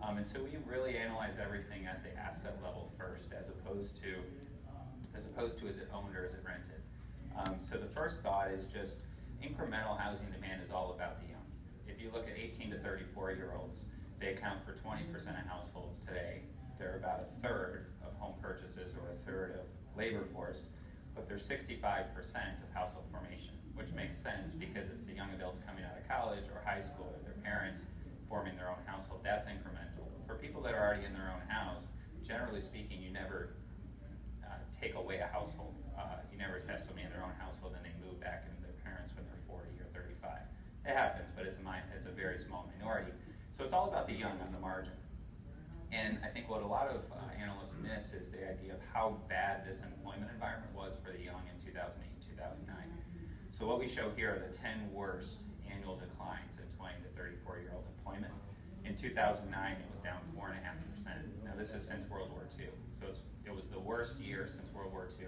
And so we really analyze everything at the asset level first, as opposed to is it owned or is it rented. So the first thought is just incremental housing demand is all about the young. If you look at 18 to 34-year-olds, they account for 20% of households today. They're about a third of home purchases or a third of labor force, but they're 65% of household formation, which makes sense because it's the young adults coming out of college or high school or their parents forming their own household. That's incremental. For people that are already in their own house, generally speaking, you never take away a household. You never have somebody in their own household and they move back into their parents when they're 40 or 35. It happens, but it's a very small minority. So it's all about the young on the margin. And I think what a lot of analysts miss is the idea of how bad this employment environment was for the young in 2008 and 2009. So what we show here are the 10 worst annual declines in 20 to 34-year-old employment. In 2009, it was down 4.5%. Now this is since World War II. So it was the worst year since World War II.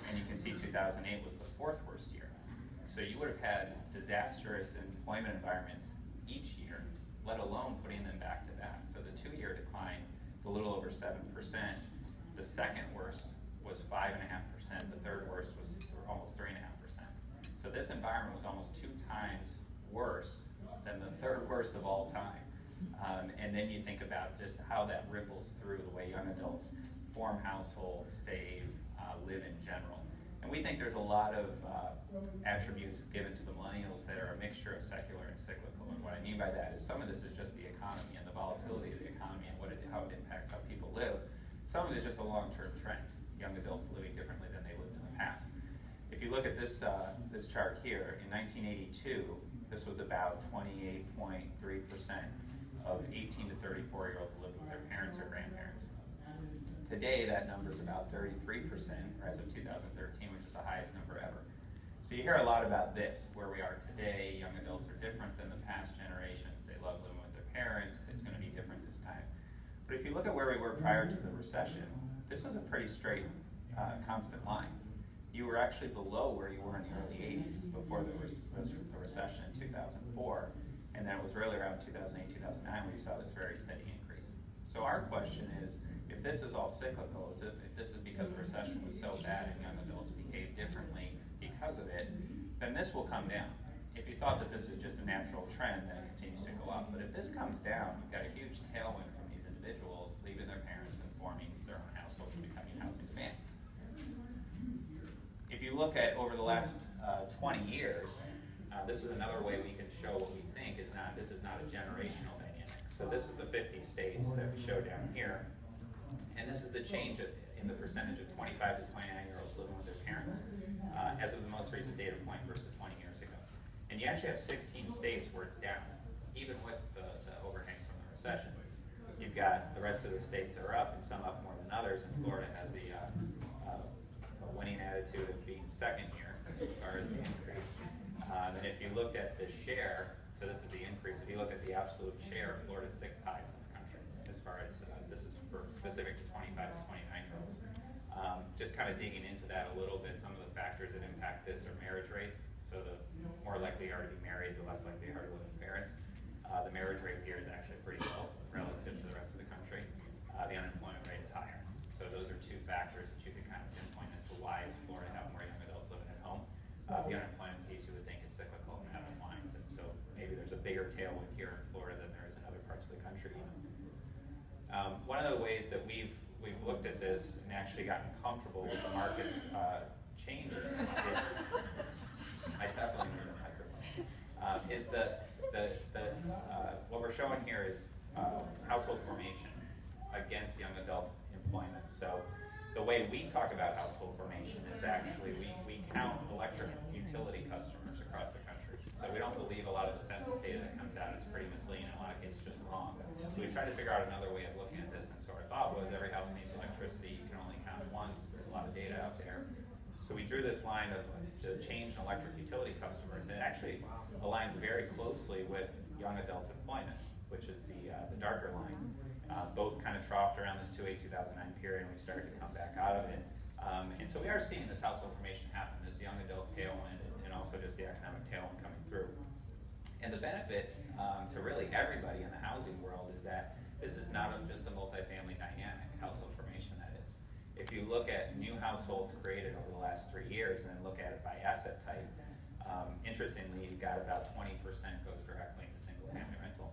And you can see 2008 was the fourth worst year. So you would have had disastrous employment environments each year, let alone putting them back to that. So the 2-year decline is a little over 7%. The second worst was 5.5%. The third worst was almost 3.5%. So this environment was almost 2 times worse than the third worst of all time. And then you think about just how that ripples through the way young adults form households, save, live in general. And we think there's a lot of attributes given to the millennials that are a mixture of secular and cyclical. And what I mean by that is some of this is just the economy and the volatility of the economy and how it impacts how people live. Some of it is just a long-term trend, young adults living differently than they lived in the past. If you look at this chart here, in 1982, this was about 28.3% of 18 to 34-year-olds living with their parents or grandparents. Today, that number is about 33%, or as of 2013, which is the highest number ever. So you hear a lot about this, where we are today. Young adults are different than the past generations. They love living with their parents. It's going to be different this time. But if you look at where we were prior to the recession, this was a pretty straight, constant line. You were actually below where you were in the early 80s before the recession in 2004. And then it was really around 2008, 2009 where you saw this very steady increase. So our question is, if this is all cyclical, if this is because the recession was so bad and young adults behave differently because of it, then this will come down. If you thought that this is just a natural trend, then it continues to go up. But if this comes down, you've got a huge tailwind from these individuals leaving their parents and forming their own households and becoming housing demand. If you look at over the last 20 years, this is another way we can show what we think is this is not a generational dynamic. So this is the 50 states that we show down here. And this is the change in the percentage of 25 to 29-year-olds living with their parents as of the most recent data point versus 20 years ago. And you actually have 16 states where it's down, even with the overhang from the recession. You've got the rest of the states are up, and some up more than others, and Florida has the winning attitude of being second here as far as the increase. And if you looked at the share, so this is the increase, if you look at the absolute share, Florida's 6th highest in the country as far as this is for specific to 25 to 29-year-olds. Just kind of digging into that a little bit, some of the factors that impact this are marriage rates. So the more likely you are to be married, the less likely you are to live with parents. The marriage rate here is actually pretty low relative to the rest of the country. The unemployment rate is higher. So those are 2 factors that you can kind of pinpoint as to why is Florida have more young adults living at home. The unemployment piece you would think is cyclical and have declines, and so maybe there's a bigger tailwind here in Florida than there is in other parts of the country. One of the ways that we've looked at this and actually gotten comfortable with the markets changing is, I definitely need a microphone, is what we're showing here is household formation against young adult employment. So the way we talk about household formation is actually we count electric utility customers across the country. So we don't believe a lot of the census data that comes out. It's pretty misleading. In a lot of cases, just wrong. So we tried to figure out another way of looking at this. And so our thought was every house needs electricity. You can only count it once. There's a lot of data out there. So we drew this line of the change in electric utility customers, and it actually aligns very closely with young adult employment, which is the darker line. Both kind of troughed around this 2008-2009 period, and we started to come back out of it. And so we are seeing this household formation happen, this young adult tailwind, and also just the economic tailwind coming through. And the benefit to really everybody in the housing world is that This is not just a multifamily dynamic, household formation that is. If you look at new households created over the last 3 years and then look at it by asset type, interestingly, you've got about 20% goes directly into single family rental.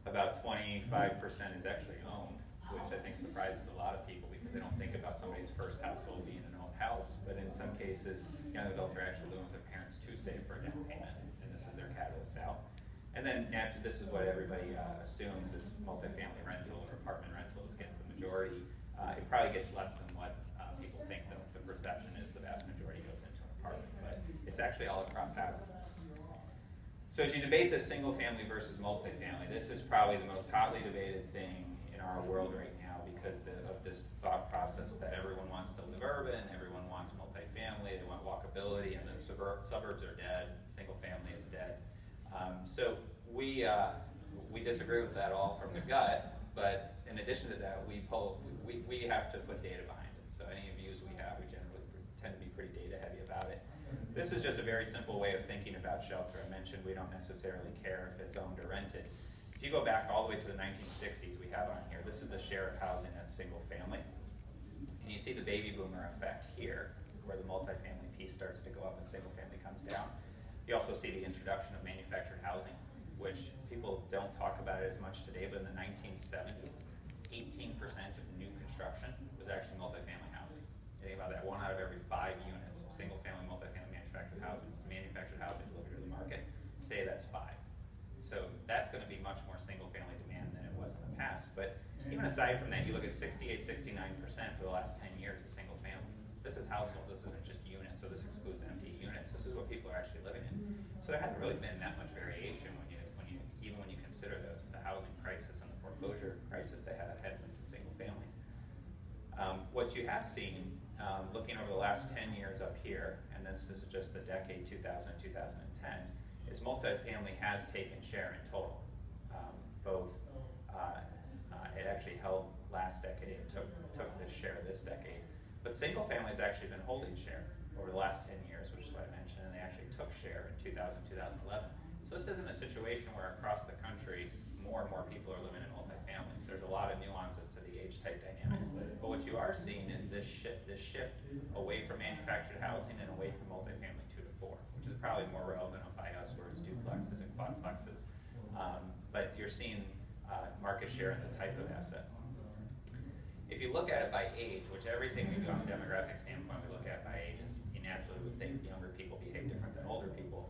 About 25% is actually owned, which I think surprises a lot of people because they don't think about somebody's first household being an owned house. But in some cases, young adults are actually living with their parents to save for a down payment, and this is their catalyst out. And then naturally, this is what everybody assumes is multifamily rental or apartment rentals gets the majority. It probably gets less than what people think the perception is. The vast majority goes into an apartment, but it's actually all across housing. So as you debate this single family versus multifamily, this is probably the most hotly debated thing in our world right now because of this thought process that everyone wants to live urban, everyone wants multifamily, they want walkability, and the suburbs are dead, single family is dead. So we disagree with that all from the gut, but in addition to that, we have to put data behind it. So any views we have, we generally tend to be pretty data heavy about it. This is just a very simple way of thinking about shelter. I mentioned we don't necessarily care if it's owned or rented. If you go back all the way to the 1960s, we have on here, this is the share of housing that's single family. And you see the baby boomer effect here, where the multifamily piece starts to go up and single family comes down. You also see the introduction of manufactured housing, which people don't talk about it as much today, but in the 1970s, 18% of new construction was actually multifamily housing. You think about that, 1 out of every 5 units, single family, multifamily, manufactured housing. It's manufactured housing delivered to the market. Today that's 5. So that's going to be much more single family demand than it was in the past. But even aside from that, you look at 68, 69% for the last 10 years of single family. This is households, this isn't just units, so this excludes empty units. This is what people are actually living in. So there hasn't really been that much variation even when you consider the housing crisis and the foreclosure crisis that had a headwind to single family. What you have seen, looking over the last 10 years up here, and this is just the decade 2000, 2010, is multifamily has taken share in total. It actually held last decade, it took this share this decade. But single family has actually been holding share over the last 10 years, which is what I mentioned, and they actually took share in 2000, 2011. So this isn't a situation where across the country, more and more people are living in multifamily. There's a lot of nuances to the age type dynamics. But what you are seeing is this shift away from manufactured housing and away from multifamily 2 to 4, which is probably more relevant by us where it's duplexes and quadplexes. But you're seeing market share in the type of asset. If you look at it by age, which everything we do on a demographic standpoint, we look at by age, is you naturally would think younger people behave different than older people.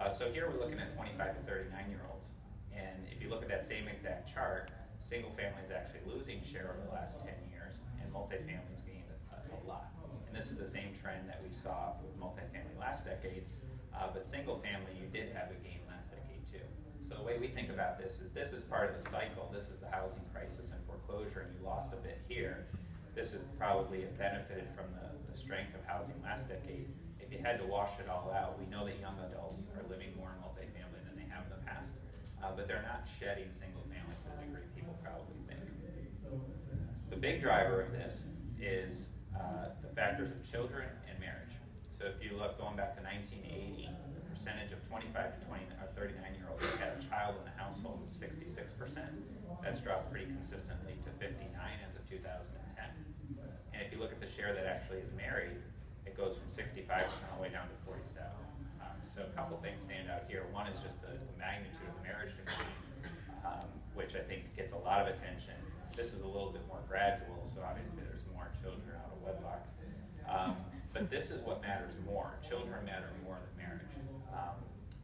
So here we're looking at 25 to 39-year-olds. And if you look at that same exact chart, single family is actually losing share over the last 10 years, and multifamily is gaining a lot. And this is the same trend that we saw with multifamily last decade, but single family, you did have a gain last decade too. So the way we think about this is part of the cycle. This is the housing crisis and foreclosure, and you lost a bit here. This is probably benefited from the strength of housing last decade. If you had to wash it all out, we know that young adults are living more in multifamily than they have in the past, but they're not shedding single family to the degree people probably think. The big driver of this is the factors of children and marriage. So if you look going back to 1980, the percentage of 25 to 39-year-olds that had a child in the household was 66%. That's dropped pretty consistently to 59 as of 2010. And if you look at the share that actually is married, it goes from 65% all the way down to 47. So a couple things stand out here. One is just the magnitude of the marriage decline, which I think gets a lot of attention. This is a little bit more gradual, so obviously there's more children out of wedlock. But this is what matters more. Children matter more than marriage.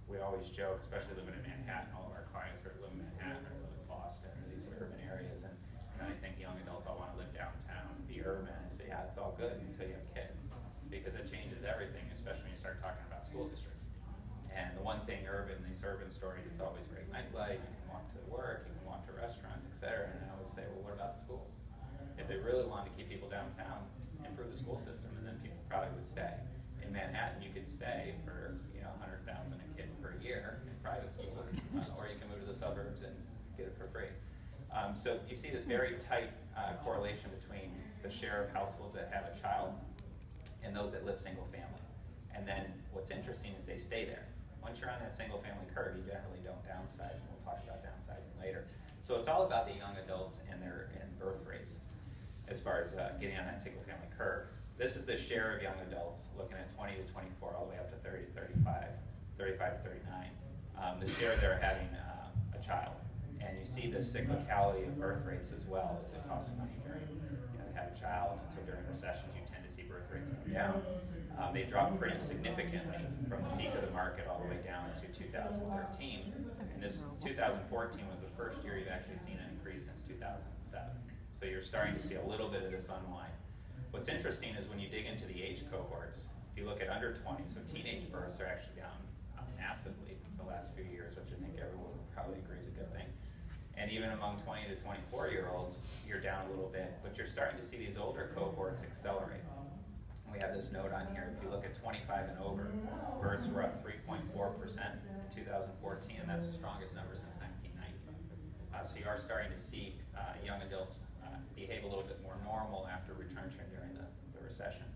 We always joke, especially living in Manhattan, all of our clients are living in Manhattan or live in Boston or these urban areas, and I think young adults all want to live downtown and be urban and say, yeah, it's all good until you have kids, because it changes everything, especially when you start talking about school districts. And the one thing these urban stories, it's always great nightlife, you can walk to work, you can walk to restaurants, etc. And I always say, well, what about the schools? If they really wanted to keep people downtown, improve the school system, and then people probably would stay. In Manhattan, you could stay for $100,000 a kid per year in private schools, or you can move to the suburbs and get it for free. So you see this very tight correlation between the share of households that have a child and those that live single family. And then what's interesting is they stay there. Once you're on that single family curve, you generally don't downsize, and we'll talk about downsizing later. So So it's all about the young adults and their birth rates as far as getting on that single family curve. This is the share of young adults looking at 20 to 24 all the way up to 30 to 35, 35 to 39. The share they're having a child. And you see the cyclicality of birth rates as well as it costs money during, they have a child, and so during recessions you tend to see birth rates come down. They dropped pretty significantly from the peak of the market all the way down to 2013. And this 2014 was the first year you've actually seen an increase since 2007. So you're starting to see a little bit of this unwind. What's interesting is when you dig into the age cohorts, if you look at under 20, so teenage births are actually down massively the last few years, which I think everyone probably agrees is a good thing. And even among 20 to 24-year-olds, you're down a little bit, but you're starting to see these older cohorts accelerate. We have this note on here. If you look at 25 and over, births were up 3.4% in 2014, and that's the strongest number since 1990. So you are starting to see young adults behave a little bit more normal after retrenching during the recession.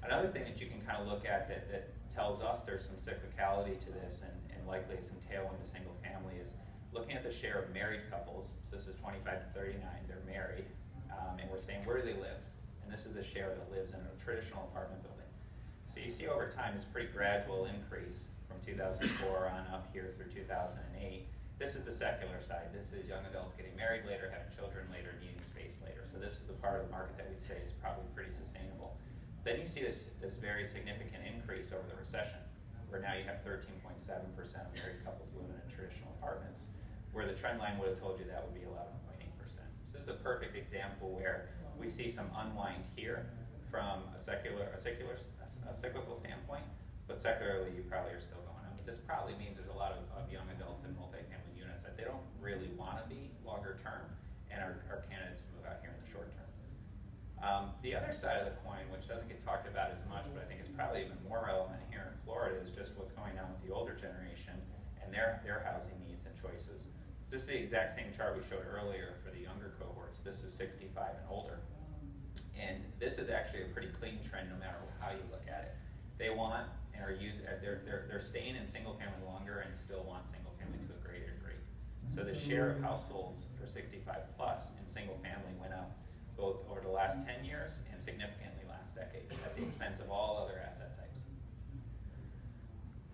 Another thing that you can kind of look at that tells us there's some cyclicality to this and likely some tailwind to single family is looking at the share of married couples. So this is 25 to 39, they're married, and we're saying where do they live? And this is the share that lives in a traditional apartment building. So you see over time this pretty gradual increase from 2004 on up here through 2008. This is the secular side. This is young adults getting married later, having children later, needing space later. So this is the part of the market that we'd say is probably pretty sustainable. Then you see this very significant increase over the recession, where now you have 13.7% of married couples living in traditional apartments, where the trend line would have told you that would be 11.8%. So this is a perfect example where we see some unwind here from a cyclical standpoint, but secularly you probably are still going up. But this probably means there's a lot of young adults in multifamily units that they don't really want to be longer term and are candidates to move out here in the short term. The other side of the coin, which doesn't get talked about as much, but I think is probably even more relevant here in Florida, is just what's going on with the older generation and their housing needs and choices. This is the exact same chart we showed earlier for the younger cohorts. This is 65 and older. And this is actually a pretty clean trend no matter how you look at it. They want and are using, they're staying in single family longer and still want single family to a greater degree. So the share of households for 65 plus in single family went up both over the last 10 years and significantly last decade at the expense of all other asset types.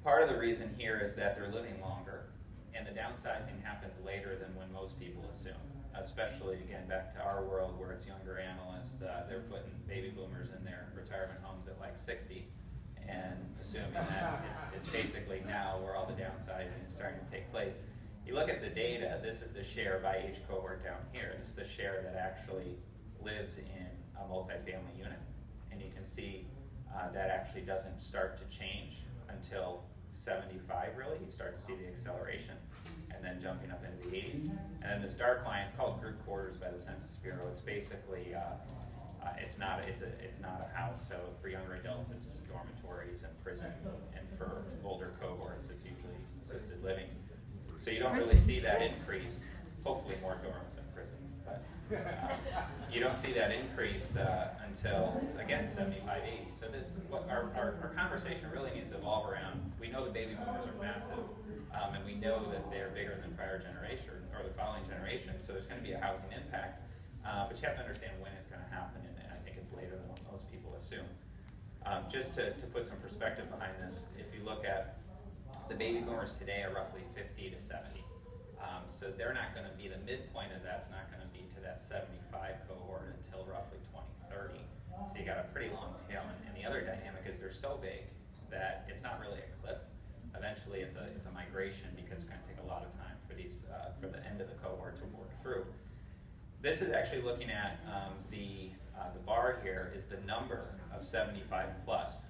Part of the reason here is that they're living longer, and the downsizing happens later than when most people assume. Especially, again, back to our world where it's younger analysts, they're putting baby boomers in their retirement homes at like 60 and assuming that it's basically now where all the downsizing is starting to take place. You look at the data, this is the share by age cohort down here. This is the share that actually lives in a multifamily unit. And you can see that actually doesn't start to change until 75 really. You start to see the acceleration and then jumping up into the 80s. And then the dark line, it's called group quarters by the Census Bureau. It's basically, it's not a house. So for younger adults, it's dormitories and prison. And for older cohorts, it's usually assisted living. So you don't really see that increase, hopefully more dorms than prisons, but you don't see that increase until, again, 75, 80. So this, what our conversation really needs to evolve around. We know the baby boomers are massive, and we know that they're bigger than prior generation, or the following generation, so there's going to be a housing impact, but you have to understand when it's going to happen, and I think it's later than what most people assume. Just to put some perspective behind this, if you look at the baby boomers today are roughly 50 to 70. So they're not going to be, the midpoint of that's not going to be to that 75 cohort until roughly 2030. So you got a pretty long tail. And the other dynamic is they're so big that it's not really a cliff. Eventually it's a migration because it's going to take a lot of time for these for the end of the cohort to work through. This is actually looking at the bar here is the number of 75 plus.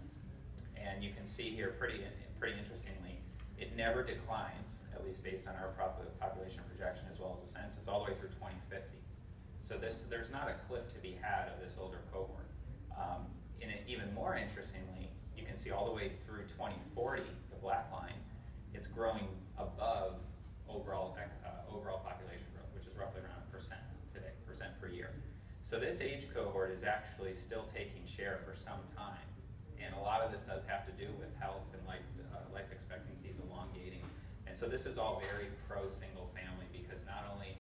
And you can see here pretty interestingly, it never declines, at least based on our population projection as well as the census, all the way through 2050. So there's not a cliff to be had of this older cohort. And even more interestingly, you can see all the way through 2040, the black line, it's growing above overall population growth, which is roughly around 1% today, percent per year. So this age cohort is actually still taking share for some time. And a lot of this does have to do with health and life expectancies elongating. And so this is all very pro single family because not only